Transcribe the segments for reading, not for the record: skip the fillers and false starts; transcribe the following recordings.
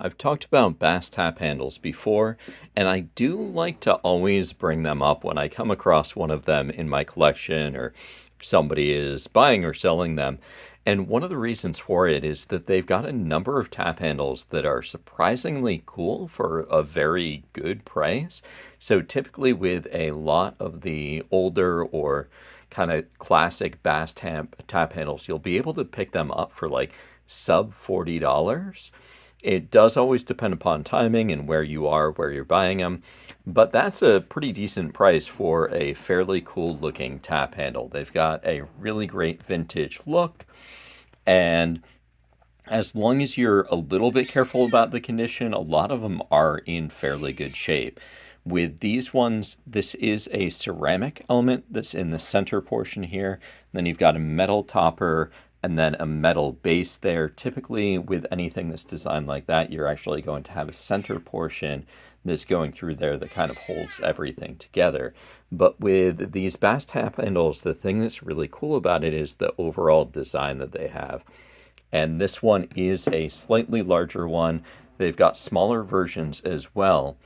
I've talked about bass tap handles before, and I do like to always bring them up when I come across one of them in my collection or somebody is buying or selling them. And one of the reasons for it is that they've got a number of tap handles that are surprisingly cool for a very good price. So typically with a lot of the older or kind of classic bass tap handles, you'll be able to pick them up for like sub $40. It does always depend upon timing and where you are, where you're buying them, but that's a pretty decent price for a fairly cool looking tap handle. They've got a really great vintage look, and as long as you're a little bit careful about the condition, a lot of them are in fairly good shape. With these ones, this is a ceramic element that's in the center portion here. Then you've got a metal topper and then a metal base there. Typically, with anything that's designed like that, you're actually going to have a center portion that's going through there that kind of holds everything together. But with these bass tap handles, the thing that's really cool about it is the overall design that they have. And this one is a slightly larger one. They've got smaller versions as well,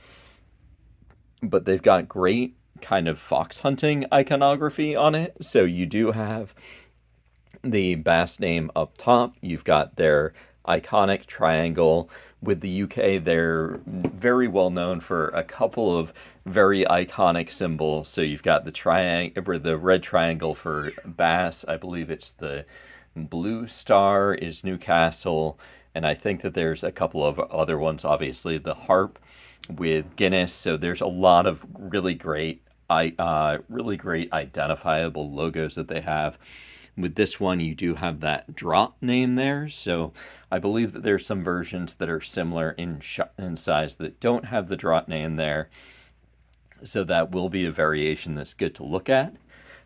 but they've got great kind of fox hunting iconography on it. So you do have the bass name up top. You've got their iconic triangle. With the UK, they're very well known for a couple of very iconic symbols. So you've got the triangle, or the red triangle for bass. I believe it's the blue star is Newcastle, and I think that there's a couple of other ones. Obviously, the harp with Guinness. So there's a lot of really great identifiable logos that they have. With this one, you do have that draught name there. So I believe that there's some versions that are similar in size that don't have the draught name there. So that will be a variation that's good to look at.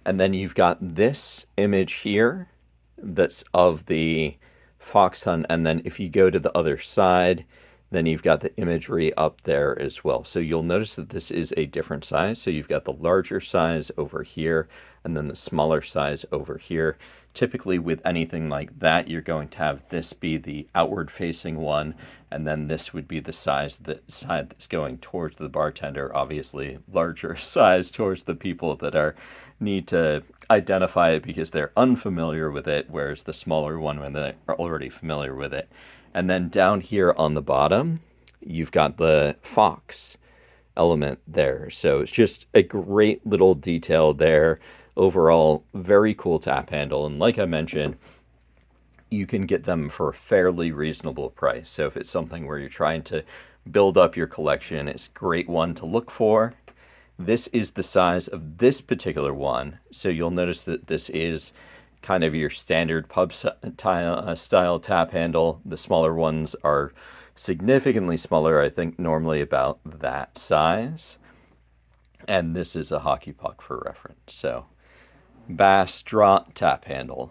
And then you've got this image here that's of the fox hunt. And then if you go to the other side, then you've got the imagery up there as well. So you'll notice that this is a different size. So you've got the larger size over here and then the smaller size over here. Typically with anything like that, you're going to have this be the outward facing one, and then this would be the side that's going towards the bartender. Obviously, larger size towards the people that are need to identify it because they're unfamiliar with it, whereas the smaller one when they are already familiar with it. And then down here on the bottom, you've got the fox element there. So it's just a great little detail there. Overall, very cool tap handle. And like I mentioned, you can get them for a fairly reasonable price. So if it's something where you're trying to build up your collection, it's a great one to look for. This is the size of this particular one. So you'll notice that this is kind of your standard pub style tap handle. The smaller ones are significantly smaller, I think normally about that size. And this is a hockey puck for reference. So bass draught tap handle.